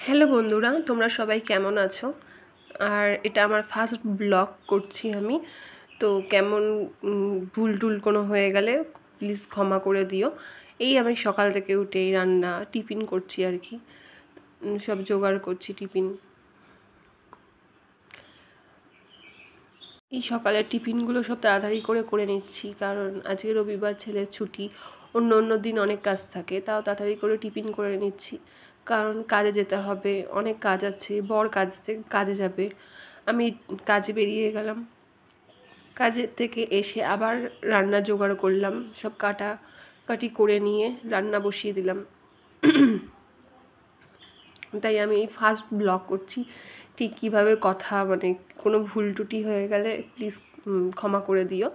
Hello বন্ধুরা, তোমরা সবাই কেমন আছো? আর এটা আমার ফার্স্ট ব্লগ করছি আমি। তো কেমন ভুল টুল কোনো হয়ে গেলে প্লিজ ক্ষমা করে দিও। এই আমি সকাল থেকে উঠে রান্না টিফিন করছি আর কি, সব জোগাড় করছি টিফিন। এই সকালের টিফিনগুলো সব তাড়াতাড়ি করে করে নিচ্ছি, কারণ আজকে রবিবার, ছেলের ছুটি। অন্য অন্য দিন অনেক কাজ থাকে, তাও তাড়াতাড়ি করে টিফিন করে নিচ্ছি, কারণ কাজে যেতে হবে, অনেক কাজ আছে। বর কাজে যাবে, আমি কাজে বেরিয়ে গেলাম। কাজের থেকে এসে আবার রান্না জোগাড় করলাম, সব কাটাকাটি করে নিয়ে রান্না বসিয়ে দিলাম। তাই আমি এই ফার্স্ট ব্লগ করছি। ঠিক কীভাবে কথা কোনো ভুল টুটি হয়ে গেলে প্লিজ ক্ষমা করে দিও।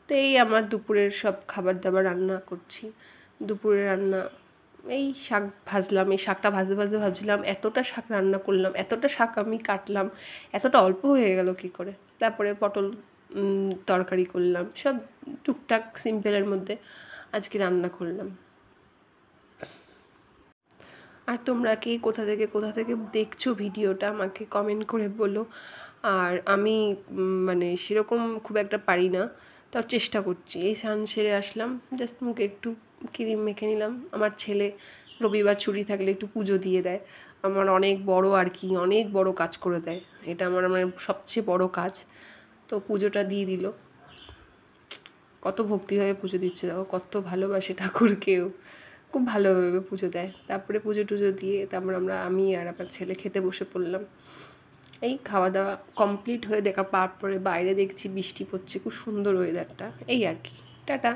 তো এই আমার দুপুরের সব খাবার দাবার রান্না করছি। দুপুরে রান্না এই শাক ভাজলাম। এই শাকটা ভাজতে ভাজতে ভাবছিলাম এতটা শাক রান্না করলাম, এতটা শাক আমি কাটলাম, এতটা অল্প হয়ে গেল কী করে। তারপরে পটল তরকারি করলাম, সব টুকটাক সিম্পলের মধ্যে আজকে রান্না করলাম। আর তোমরা কে কোথা থেকে দেখছো ভিডিওটা আমাকে কমেন্ট করে বলো। আর আমি সেরকম খুব একটা পারি না, তাও চেষ্টা করছি। এই স্নান সেরে আসলাম, জাস্ট মুখে একটু ক্রিম মেখে নিলাম। আমার ছেলে রবিবার ছুটি থাকলে একটু পুজো দিয়ে দেয়। আমার অনেক বড় আর কি, অনেক বড় কাজ করে দেয়। এটা আমার সবচেয়ে বড় কাজ। তো পুজোটা দিয়ে দিল। কত ভক্তিভাবে পুজো দিচ্ছে, দেখো কত ভালোবাসে ঠাকুরকেও, খুব ভালোভাবে পুজো দেয়। তারপরে পুজো টুজো দিয়ে তারপর আমি আর আমার ছেলে খেতে বসে পড়লাম। এই খাওয়া দাওয়া কমপ্লিট হয়ে দেখার পরে বাইরে দেখছি বৃষ্টি পড়ছে, খুব সুন্দর ওয়েদারটা। এই আর কি, টাটা।